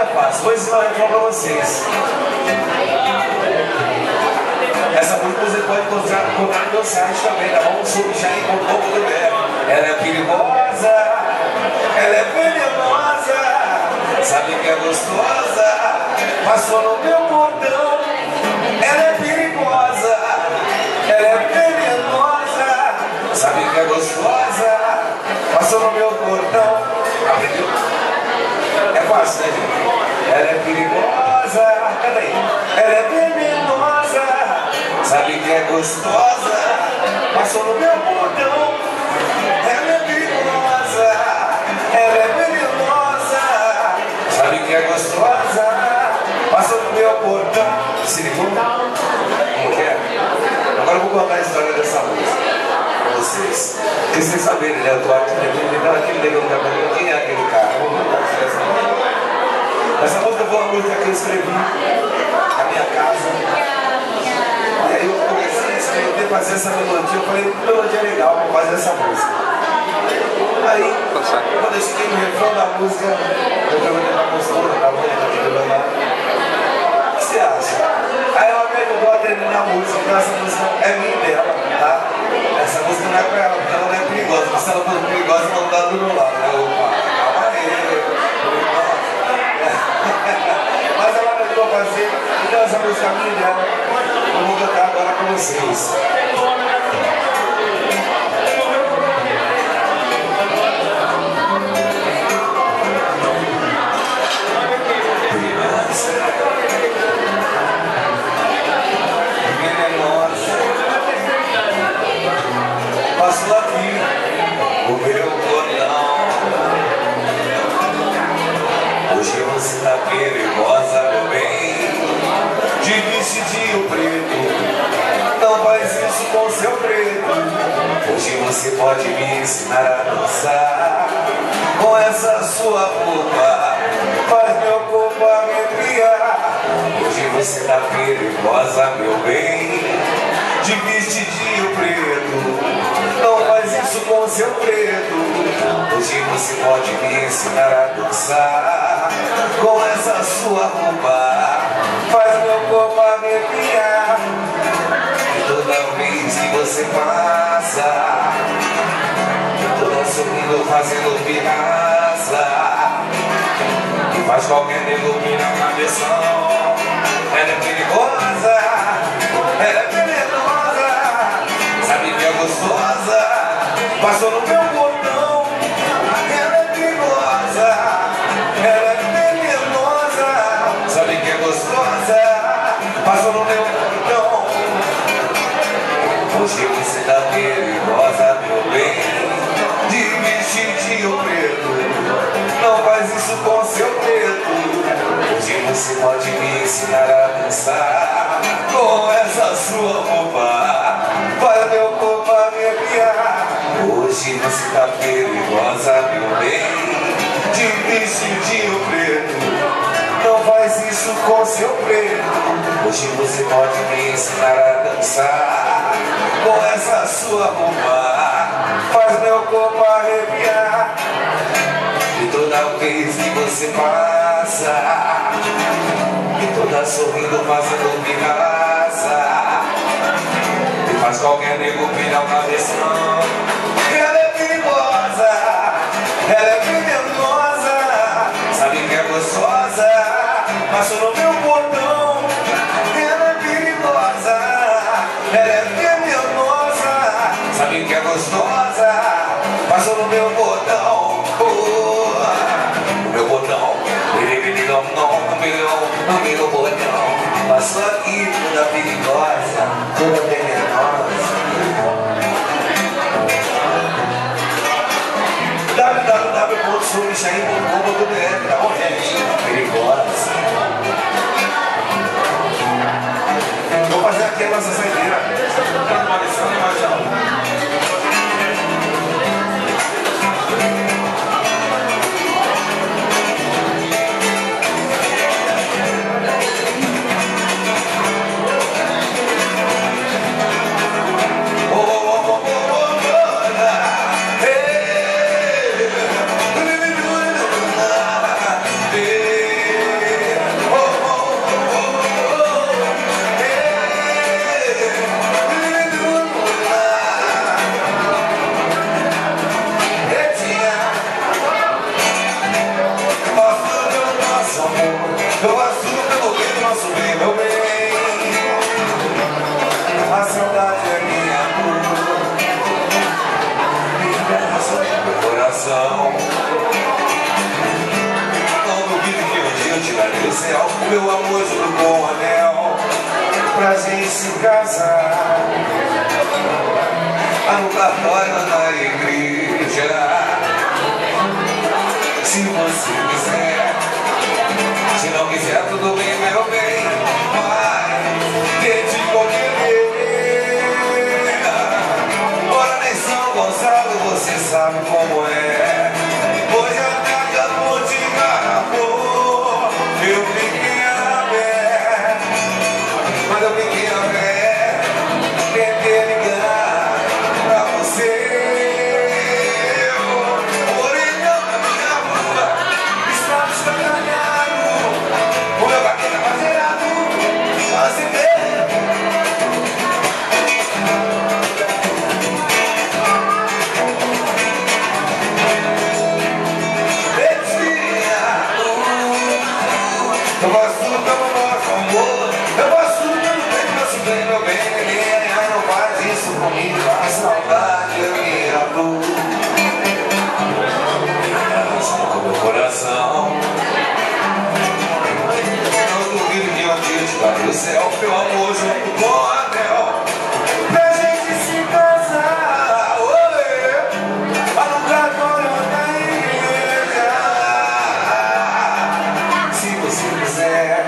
é fácil. Vou ensinar uma pra vocês. Essa música você pode encontrar no meu site também, tá bom? Subjaim.com.br. Ela é perigosa, ela é venenosa, sabe que é gostosa, passou no meu portão. Ela é perigosa, ela é venenosa, sabe que é gostosa, passou no meu portão. Aprendeu? É fácil, né, gente? Ela é perigosa, cadê aí? Ela é venenosa, sabe que é gostosa, passou no meu portão. Ela é perigosa, ela é venenosa, sabe que é gostosa, passou no meu portão. Se ligou? Como que é? Agora eu vou contar a história dessa música pra vocês. Porque vocês saberem, né? Eu tô aqui, aquele negão da cabeça. Quem é aquele cara? Eu vou contar essa música foi uma música que eu escrevi na minha casa. E aí eu comecei a escrever, fazer essa melodia. Eu falei, melodia é legal, vou fazer essa música. Aí, quando eu cheguei no refrão da música, eu perguntei pra pastora, pra mãe, pra quem do lado, o que você acha? Aí ela me ajudou a terminar a música, então essa música é minha dela, tá? Essa música não é pra ela, porque ela não é perigosa. Porque se ela for perigosa, ela não tá do meu lado, né? Opa, calma aí. Mas ela me ajudou a fazer, então essa música é minha dela. Eu vou cantar agora com vocês. Passo aqui o meu portão. Hoje você tá perigosa, meu bem, de vestidinho preto. Não faz isso com seu preto. Hoje você pode me ensinar a dançar com essa sua roupa, faz meu corpo arrepiar. Hoje você tá perigosa, meu bem, de vestidinho preto. Não faz isso com seu preto. Hoje você pode me ensinar a dançar com essa sua roupa, faz meu corpo arrepiar. E toda vez que você passa, toda sorrindo fazendo pirraça, e faz qualquer nego pirar na cabeção. Ela é perigosa, ela é venenosa, sabe que é gostosa, passou no meu portão. Ela é perigosa, ela é venenosa, sabe que é gostosa, passou no meu portão. Hoje você tá perigosa, meu bem, de vestidinho preto. Não faz isso com seu preto. Hoje você pode me ensinar a dançar com essa sua roupa, faz meu corpo arrepiar. Hoje você tá perigosa, meu bem, de vestidinho preto. Não faz isso com seu preto. Hoje você pode me ensinar a dançar com essa sua roupa, faz meu corpo arrepiar. E toda vez que você passa, e toda sorrindo fazendo pirraça, e faz qualquer nego virar o cabeção. Ela é perigosa, ela é venenosa, sabe que é gostosa, passou no meu portão. Ela é perigosa, ela é venenosa, sabe que é gostosa, passou no meu portão. Meu botão, no meu botão, passou aqui toda perigosa, toda venenosa. www.subjaim.com.br, tá bom, gente? Perigosa. Vou fazer aqui a nossa saideira. Uma lição e mais uma. meu amor junto com o anel pra gente se casar. Lá no cartório, na igreja, se você quiser. Se não quiser, tudo bem, meu bem, mas tente conviver. Ora nem São Gonçalo, você sabe como é. Hoje a tarde a ponte engarrafou. Eu fiquei a pé, mas eu fiquei a pé. Tentei ligar pra você. O orelhão da minha rua estava escangalhado. O meu cartão estava zerado. Assim mesmo. Eu faço tudo pelo nosso amor. Eu faço tudo pelo bem, faço bem, meu bem. Ninguém não faz isso comigo. A saudade é minha dor. Ela com meu coração. Não duvido que um dia te cai do céu. Meu amor junto com o anel pra gente se casar. Lá no cartório da igreja. Se você quiser.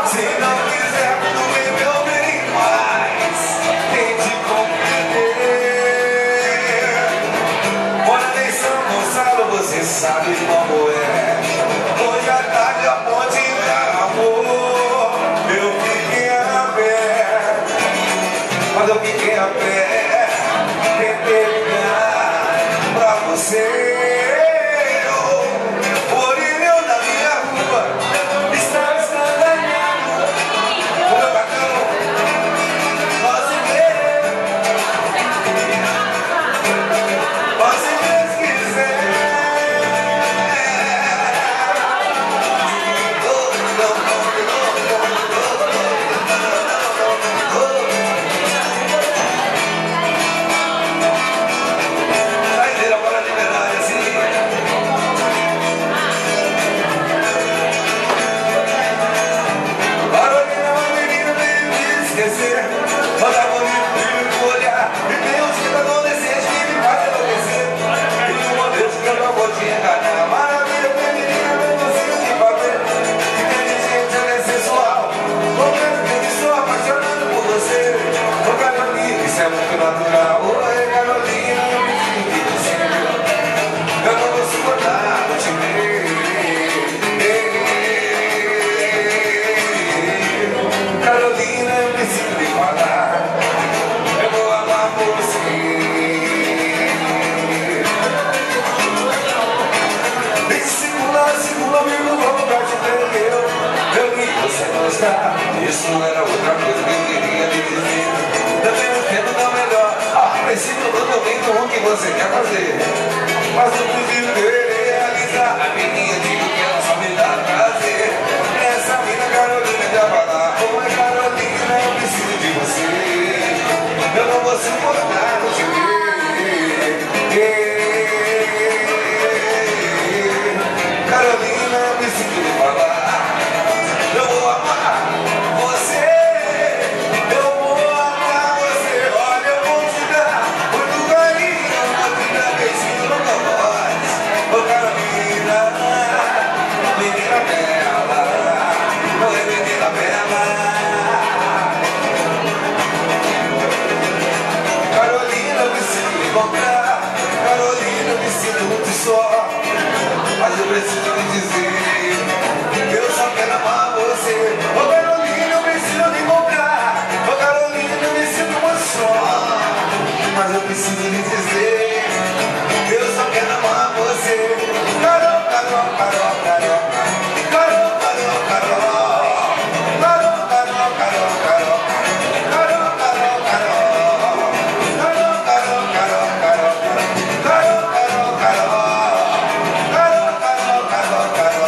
Se não quiser, tudo bem, meu bem, mas tente compreender. Ora nem São Gonçalo, você sabe como é. Hoje à tarde a ponte engarrafou. Eu fiquei a pé, mas eu fiquei a pé. Tentei ligar pra você. O orelhão da minha rua está escangalhado. O meu cartão, você vê, você quiser. Saideira para a liberdade, assim. Carolina, uma menina veio me esquecer. Olha bonito, brilho no olhar. E tem um jeito adolescente que me faz enlouquecer. E uma vez que eu não vou te enganar. Maravilha, feminina, não consigo te bater. Inteligente, ela é sensual. Confesso que eu estou apaixonado por você. Ô Carolina, isso é muito natural. Oi, Carolina, eu me sinto de você. Eu não vou suportar, vou te ver. Carolina, eu preciso lhe falar. Eu vou amar você. Segura, amigo, vamos pra te prender. Eu vi que você não está. Isso era outra coisa que eu queria lhe dizer. Também não quero dar melhor. A princípio, totalmente o que você quer fazer. Mas eu preciso realizar. A menina digo que ela só me dá prazer. Essa mina Carolina já vai lá. Como é Carolina, eu preciso de você. Eu não vou suportar te ver. Carolina, eu preciso lhe falar. Eu vou amar você. Eu vou amar você. Olha, eu vou te dar muito carinho. Eu vou te dar beijinho na tua voz. Ô Carolina, menina bela. Oi, menina bela. Carolina, eu preciso me encontrar. Carolina, eu me sinto muito só. Mas eu preciso lhe dizer, eu só quero amar você. Ô Carolina, eu preciso lhe encontrar. Ô Carolina, eu me sinto muito só. Mas eu preciso lhe dizer, eu só quero amar você. Carol, Carol, Carol, Carol. Carol, Carol, Carol. Carol, Carol, Carol, Carol. Carol, Carol, Carol. Carol, Carol, Carol, Carol. Carol, Carol, Carol. Carol, Carol, Carol, Carol.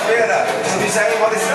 sexta-feira. Subir já aí, Maurício.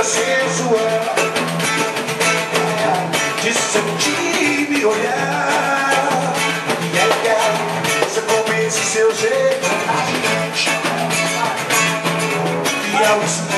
sensual de sentir me olhar. E é legal, você convence seu jeito e ao